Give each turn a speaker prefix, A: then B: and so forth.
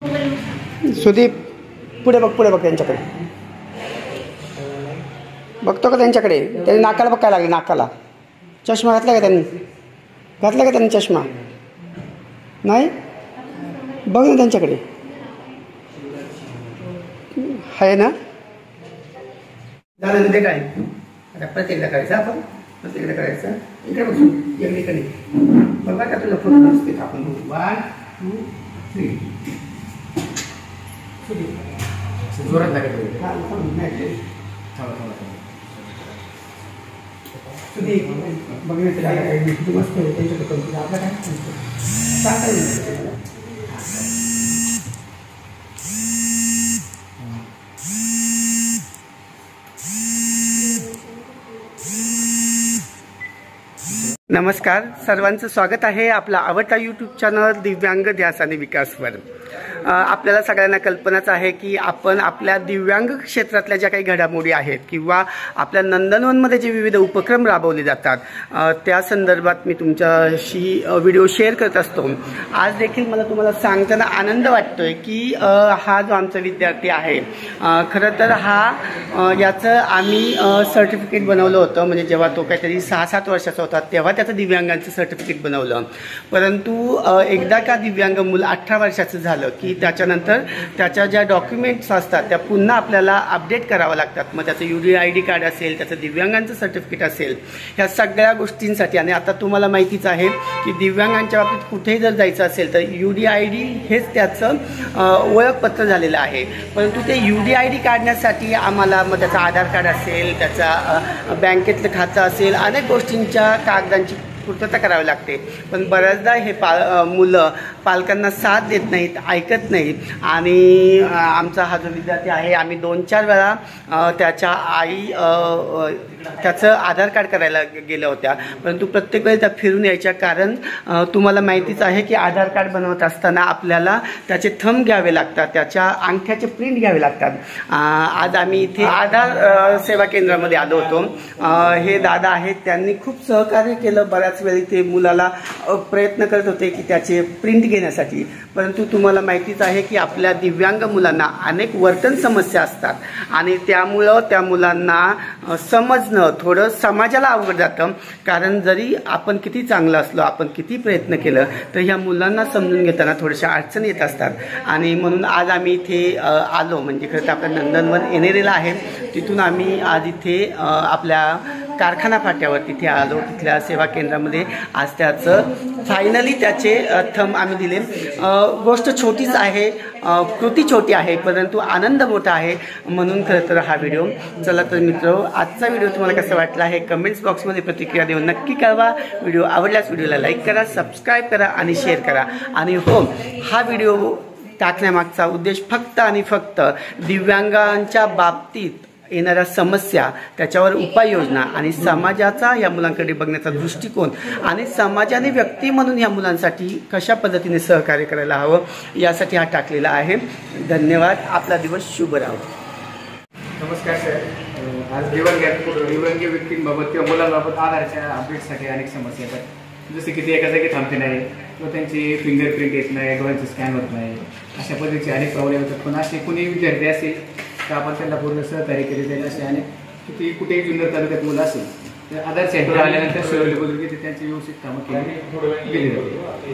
A: सुदीप पुढे बघ त्यांच्याकडे बघतो का त्यांच्याकडे? त्यांनी नाकाला बघ काय लागले, नाकाला चष्मा घातला का त्यांनी चष्मा नाही? बघ ना त्यांच्याकडे आहे ना. झालं ते काय आता प्रत्येकदा करायचं, आपण प्रत्येकदा करायचं. इकडे बसून इकडे बघा का तुला फोटो नसते आपण 1 2 3 जोरात लागत बघण्याचं मस्त त्यांच्याकडे आपलं काय नमस्कार, सर्वांचं स्वागत आहे आपला आवडता यूट्यूब चॅनल दिव्यांग ध्यास आणि विकासवर. आपल्याला सगळ्यांना कल्पनाच आहे की आपण आपल्या दिव्यांग क्षेत्रातल्या ज्या काही घडामोडी आहेत किंवा आपल्या नंदनवनमध्ये जे विविध उपक्रम राबवले जातात त्या संदर्भात मी तुमच्याशी व्हिडिओ शेअर करत असतो. आज देखील मला तुम्हाला सांगताना आनंद वाटतोय की हा जो आमचा विद्यार्थी आहे, खरं तर याचं आम्ही सर्टिफिकेट बनवलं होतं. म्हणजे जेव्हा तो काहीतरी 6-7 वर्षाचा होता तेव्हा त्याचं दिव्यांगांचं सर्टिफिकेट बनवलं. परंतु एकदा का दिव्यांग मूल 18 वर्षाचं झालं की त्याच्यानंतर त्याच्या ज्या डॉक्युमेंट्स असतात त्या पुन्हा आपल्याला अपडेट करावं लागतात. मग त्याचं UDID कार्ड असेल, त्याचं दिव्यांगांचं सर्टिफिकेट असेल, ह्या सगळ्या गोष्टींसाठी. आणि आता तुम्हाला माहितीच आहे की दिव्यांगांच्या बाबतीत कुठेही जर जायचं असेल तर UDID हेच त्याचं ओळखपत्र झालेलं आहे. परंतु ते UDID काढण्यासाठी आम्हाला मग त्याचं आधार कार्ड असेल, त्याचा बँकेतलं खातं असेल, अनेक गोष्टींच्या कागदांची पूर्तता करावी लागते. पण बऱ्याचदा हे मुलं पालकांना साथ देत नाहीत, ऐकत नाहीत. आणि आमचा हा जो विद्यार्थी आहे, आम्ही 2-4 वेळा त्याच्या त्याचं आधार कार्ड करायला गेल्या होत्या, परंतु प्रत्येक वेळी त्या फिरून यायच्या. कारण तुम्हाला माहितीच आहे की आधार कार्ड बनवत असताना आपल्याला त्याचे थंब घ्यावे लागतात, त्याच्या अंगठ्याचे प्रिंट घ्यावे लागतात. आज आम्ही इथे आधार सेवा केंद्रामध्ये आलो होतो. हे दादा आहेत, त्यांनी खूप सहकार्य केलं. बऱ्याच वेळी ते मुलाला प्रयत्न करत होते की त्याचे प्रिंट घेण्यासाठी. परंतु तुम्हाला माहितीच आहे की आपल्या दिव्यांग मुलांना अनेक वर्तन समस्या असतात आणि त्यामुळं त्या मुलांना समजणं थोडं समाजाला अवघड जातं. कारण जरी आपण किती चांगलं असलो, आपण किती प्रयत्न केलं तर ह्या मुलांना समजून घेताना थोड्याशा अडचणी येत असतात. आणि म्हणून आज आम्ही इथे आलो. म्हणजे खरं तर आपलं नंदनवन येणेरेला आहे, तिथून आम्ही आज इथे आपल्या कारखाना फाट्यावर तिथे आलो. तिथल्या सेवा केंद्रामध्ये आज त्याचं फायनली त्याचे थंब आम्ही दिले. गोष्ट छोटीच आहे, कृती छोटी आहे, परंतु आनंद मोठा आहे. म्हणून खरं तर हा व्हिडिओ. चला तर मित्र, आजचा व्हिडिओ तुम्हाला कसा वाटला आहे कमेंट्स बॉक्समध्ये प्रतिक्रिया देऊन नक्की कळवा. व्हिडिओ आवडल्यास व्हिडिओला लाईक करा, सबस्क्राईब करा आणि शेअर करा. आणि हो, हा व्हिडिओ टाकण्यामागचा उद्देश फक्त आणि फक्त दिव्यांगांच्या बाबतीत येणाऱ्या समस्या, त्याच्यावर उपाययोजना आणि समाजाचा या मुलांकडे बघण्याचा दृष्टिकोन आणि समाजाने व्यक्ती म्हणून या मुलांसाठी कशा पद्धतीने सहकार्य करायला हवं यासाठी हा टाकलेला आहे. धन्यवाद. आपला दिवस शुभ राहो.
B: नमस्कार सर. आज दिव्यांग व्यक्तींबाबत किंवा मुलांबाबत आधारच्या अपडेटसाठी अनेक समस्या येतात. जसे की ते एका जागी थांबते नाही किंवा त्यांची फिंगरप्रिंट येत नाही, डोळ्यांचं स्कॅन होत नाही, अशा पद्धतीचे अनेक प्रॉब्लेम येतात. पण असे कोणी विद्यार्थी असेल तर आपण त्यांना पूर्ण सहकार्य केले जाईल. असे अनेक किती कुठेही जुन्नर तालुक्यात मुलं असेल तर आधार सेंटर आल्यानंतर त्यांची व्यवस्थित कामं केली जाते.